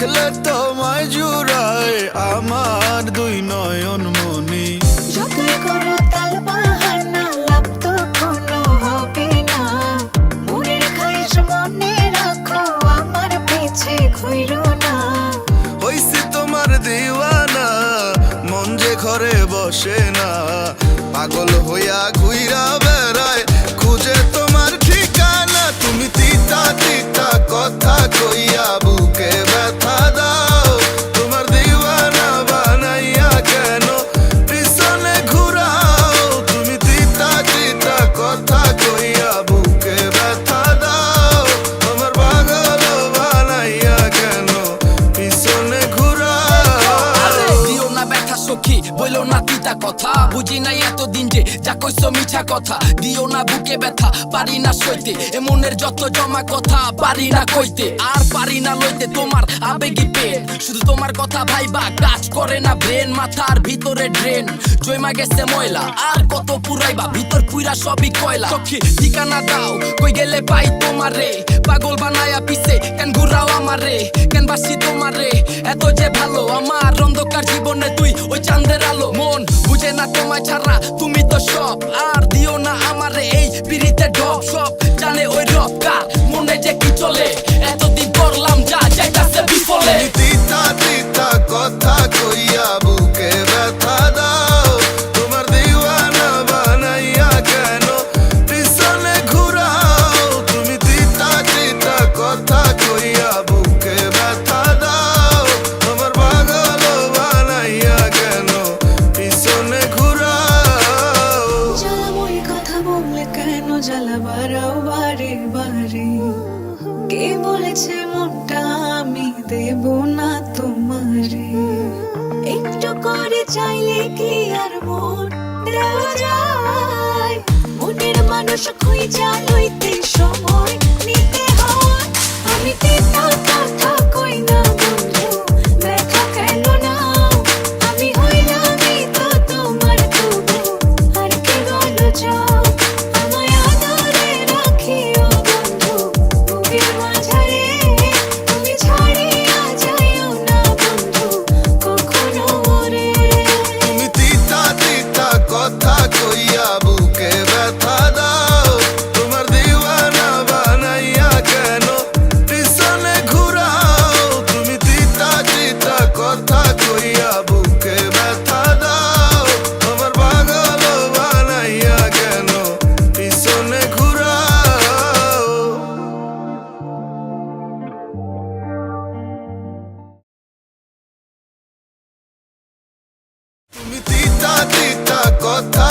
গেলে তোমায় জুড়ায় আমার দুই নয়ন মনি। যতই করো তাল বাহানা লাভ তো কোনো হবে না, মনের খাইশ মনে রাখো আমার পিছে ঘুরো না। হইছি তোমার দিওয়ানা মন যে ঘরে বসে না, পাগল হইয়া ঘুইরা বেড়ায় খুঁজে তোমার ঠিকানা। তুমি তিতা তিতা কথা কইয়া বুকে ব্যথা দাও, তোমার দিওয়ানা বানাইয়া কেন পিছনে ঘুরাও। তুমি তিতা তিতা কথা কইয়া বুকে ব্যথা দাও, তোমার পাগল বানাইয়া কেন পিছনে ঘুরাও। দিও না ব্যথা সখী বইলো না তিতা কথা, বুঝি নাই এতদিন যে যা কইছো মিঠা কথা। দিও না বুকে ব্যথা পারি না সইতে, এ মনের যত জমা কথা পারি না কইতে। আর পারি না লইতে তোমার আবেগী পেন, শুধু তোমার কথা ভাইবা কাজ করে না ব্রেন। মাথার ভিতরে ড্রেন জমা গেছে ময়লা, আর কত পুরাইবা ভিতর পুরা সবই কয়লা। সখী ঠিকানা দাও কই গেলে পাই তোমারে, পাগল বানায়া পিছে কেন ঘুরাও আমারে। কেন বাসি তোমারে এত যে ভালো, আমার অন্ধকার জীবনে তুই ওই চাঁদের আলো। মন বুঝে না তোমায় ছাড়া তুমি তো সব, আর দিও না আমারে এই পিড়িতে ঢপ। সব জানে ওই রব কার মনে যে কি চলে, এতদিন করলাম যা যাইতাছে বিফলে। তুমি তিতা তিতা কথা কইয়া বুকে ব্যথা দাও, তোমার দিওয়ানা বানাইয়া কেন পিছনে ঘুরাও। তুমি তিতা তিতা কথা কইয়া বুকে ব্যথা দাও, তোমার পাগল বানাইয়া কেন পিছনে ঘুরাও। জ্বালাময় কথা বললে কেন জ্বালা বাড়াও বারে বারে, কে বলেছে মনটা আমি দেব না তোমারে। একটু করে চাইলে কি আর মন দেওয়া যায়, মনের মানুষ খুঁজা লইতে সময় নিতে হয়। আমি তিতা কথা কই না বন্ধু দেখা কেন নাও, আমি হইলামই তো তোমার তবু আর কি বলো যাও। আমায় আদরে রাখিও বন্ধু বুকের মাঝারে, তুমি ছাড়িয়া যাইও না বন্ধু কখনো মোরে। তুমি তিতা তিতা কথা কইয়া বুকে ব্যথা দাও, তোমার দিওয়ানা বানাইয়া কেন পিছনে ঘুরাও। তুমি তিতা তিতা কথা কইয়া বুকে ব্যথা দাও, তোমার পাগল বানাইয়া কেন পিছনে ঘুরাও। তুমি তিতা তিতা কথা